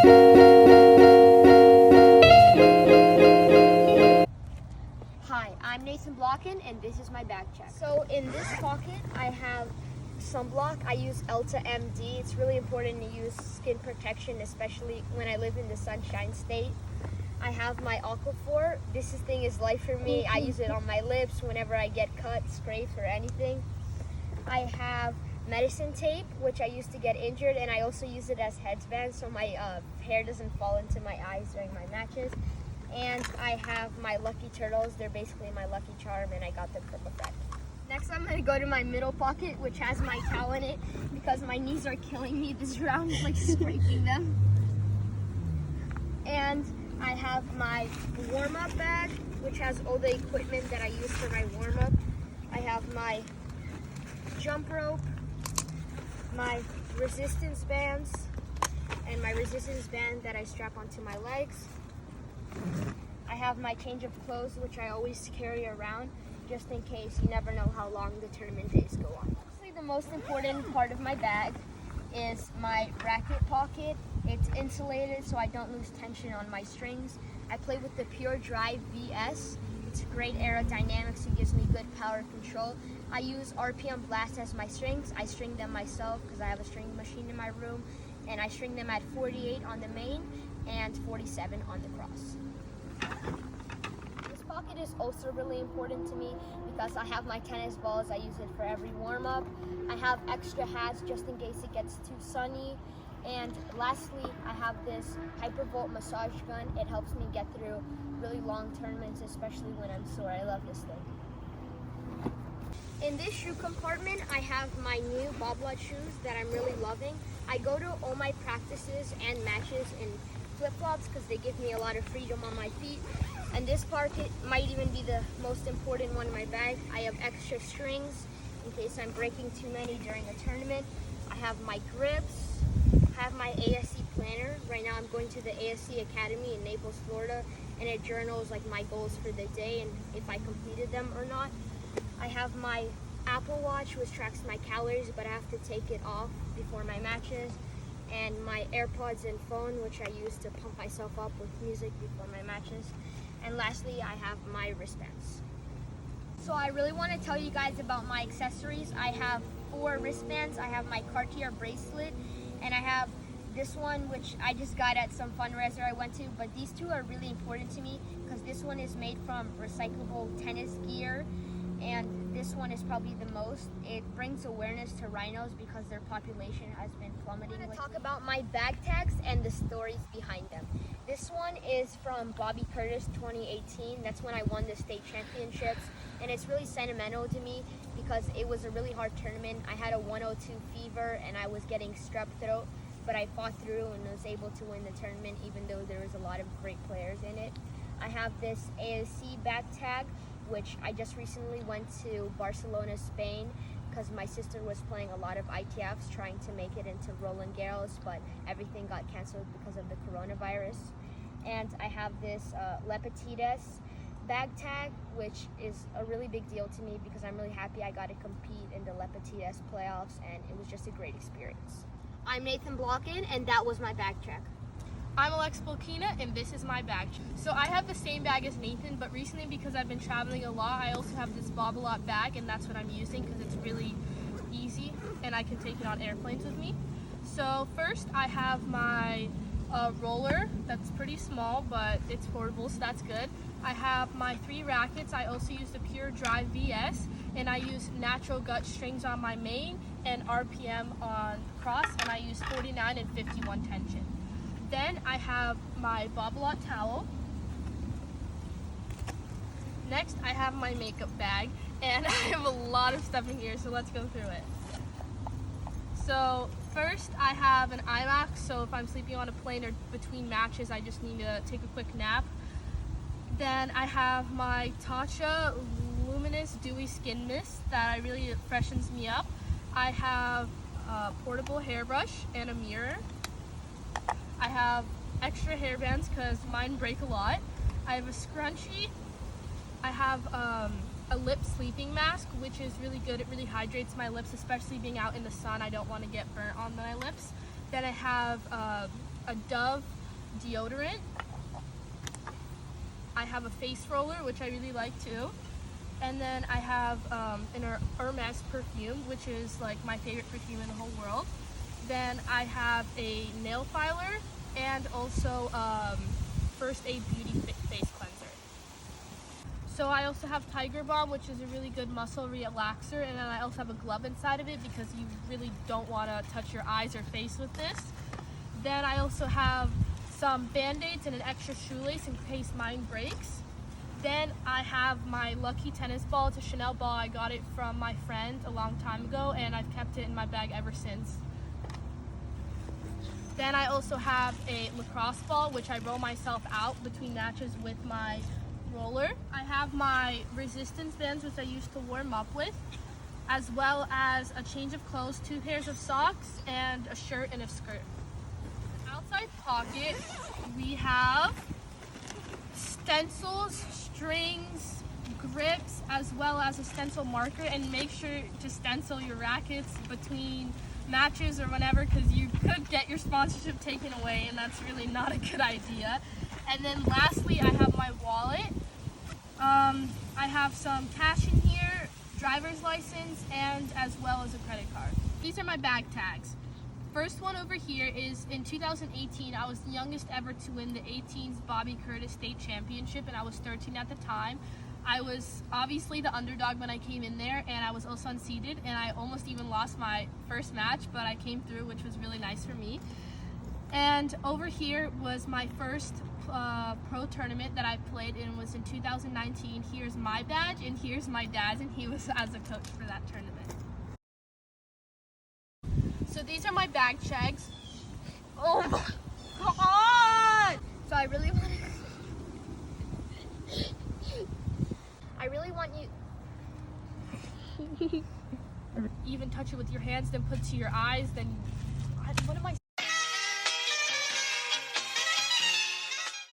Hi, I'm Blokhin, and this is my bag check. So in this pocket, I have sunblock. I use Elta MD. It's really important to use skin protection, especially when I live in the sunshine state. I have my Aquaphor. This thing is life for me. I use it on my lips whenever I get cut, scrapes, or anything. I have medicine tape, which I use to get injured, and I also use it as headbands so my hair doesn't fall into my eyes during my matches. And I have my Lucky Turtles. They're basically my lucky charm, and I got them from a friend. Next, I'm gonna go to my middle pocket, which has my towel in it because my knees are killing me. This round is like scraping them. And I have my warm-up bag, which has all the equipment that I use for my warm-up. I have my jump rope, my resistance bands, and my resistance band that I strap onto my legs. I have my change of clothes, which I always carry around, just in case. You never know how long the tournament days go on. Honestly, the most important part of my bag is my racket pocket. It's insulated so I don't lose tension on my strings. I play with the Pure Drive VS. It's great aerodynamics and gives me good power control. I use RPM Blast as my strings. I string them myself because I have a string machine in my room, and I string them at 48 on the main and 47 on the cross. This pocket is also really important to me because I have my tennis balls. I use it for every warm-up. I have extra hats just in case it gets too sunny. And lastly, I have this Hypervolt massage gun. It helps me get through really long tournaments, especially when I'm sore. I love this thing. In this shoe compartment, I have my new Boblot shoes that I'm really loving. I go to all my practices and matches in flip-flops because they give me a lot of freedom on my feet. And this pocket might even be the most important one in my bag. I have extra strings in case I'm breaking too many during a tournament. I have my grips. I have my ASC planner. Right now I'm going to the ASC Academy in Naples, Florida, and it journals like my goals for the day and if I completed them or not. I have my Apple Watch, which tracks my calories, but I have to take it off before my matches. And my AirPods and phone, which I use to pump myself up with music before my matches. And lastly, I have my wristbands. So I really want to tell you guys about my accessories. I have 4 wristbands. I have my Cartier bracelet, and I have this one, which I just got at some fundraiser I went to, but these 2 are really important to me because this one is made from recyclable tennis gear, and this one is probably the most. It brings awareness to rhinos because their population has been plummeting. I'm going to talk about my bag tags and the stories behind them. This one is from Bobby Curtis 2018. That's when I won the state championships, and it's really sentimental to me because it was a really hard tournament. I had a 102 fever and I was getting strep throat, but I fought through and was able to win the tournament even though there was a lot of great players in it. I have this ASC bag tag, which I just recently went to Barcelona, Spain, because my sister was playing a lot of ITFs trying to make it into Roland Garros, but everything got canceled because of the coronavirus. And I have this Lepetides bag tag, which is a really big deal to me because I'm really happy I got to compete in the Lepetides playoffs, and it was just a great experience. I'm Nathan Blokhin, and that was my bag check. I'm Blokhin, and this is my bag check. So I have the same bag as Nathan, but recently because I've been traveling a lot, I also have this Boblot bag, and that's what I'm using because it's really easy and I can take it on airplanes with me. So first I have my roller. That's pretty small, but it's portable, so that's good. I have my 3 rackets. I also use the Pure Drive VS, and I use natural gut strings on my main and RPM on cross, and I use 49 and 51 tension. Then I have my Boblot towel. Next, I have my makeup bag, and I have a lot of stuff in here, so let's go through it. So first, I have an eye mask, so if I'm sleeping on a plane or between matches, I just need to take a quick nap. Then I have my Tatcha Luminous Dewy Skin Mist that really freshens me up. I have a portable hairbrush and a mirror. I have extra hairbands because mine break a lot. I have a scrunchie. I have a lip sleeping mask, which is really good. It really hydrates my lips, especially being out in the sun. I don't want to get burnt on my lips. Then I have a Dove deodorant. I have a face roller, which I really like too. And then I have an Hermes perfume, which is like my favorite perfume in the whole world. Then I have a nail filer and also First Aid Beauty face cleanser. So I also have Tiger Balm, which is a really good muscle relaxer, and then I also have a glove inside of it because you really don't want to touch your eyes or face with this. Then I also have some Band-Aids and an extra shoelace in case mine breaks. Then I have my Lucky tennis ball. It's a Chanel ball. I got it from my friend a long time ago, and I've kept it in my bag ever since. Then I also have a lacrosse ball, which I roll myself out between matches with my roller. I have my resistance bands, which I used to warm up with, as well as a change of clothes, 2 pairs of socks, and a shirt and a skirt. Outside pocket, we have stencils, strings, grips, as well as a stencil marker, and make sure to stencil your rackets between matches or whenever, because you could get your sponsorship taken away, and that's really not a good idea. And then lastly, I have my wallet. I have some cash in here, driver's license, and as well as a credit card. These are my bag tags. First one over here is in 2018, I was the youngest ever to win the 18s Bobby Curtis State Championship, and I was 13 at the time. I was obviously the underdog when I came in there, and I was also unseeded, and I almost even lost my first match, but I came through, which was really nice for me. And over here was my first pro tournament that I played in, was in 2019. Here's my badge, and here's my dad's, and he was as a coach for that tournament. So these are my bag checks. Oh my god! So I really want you. Even touch it with your hands, then put it to your eyes, then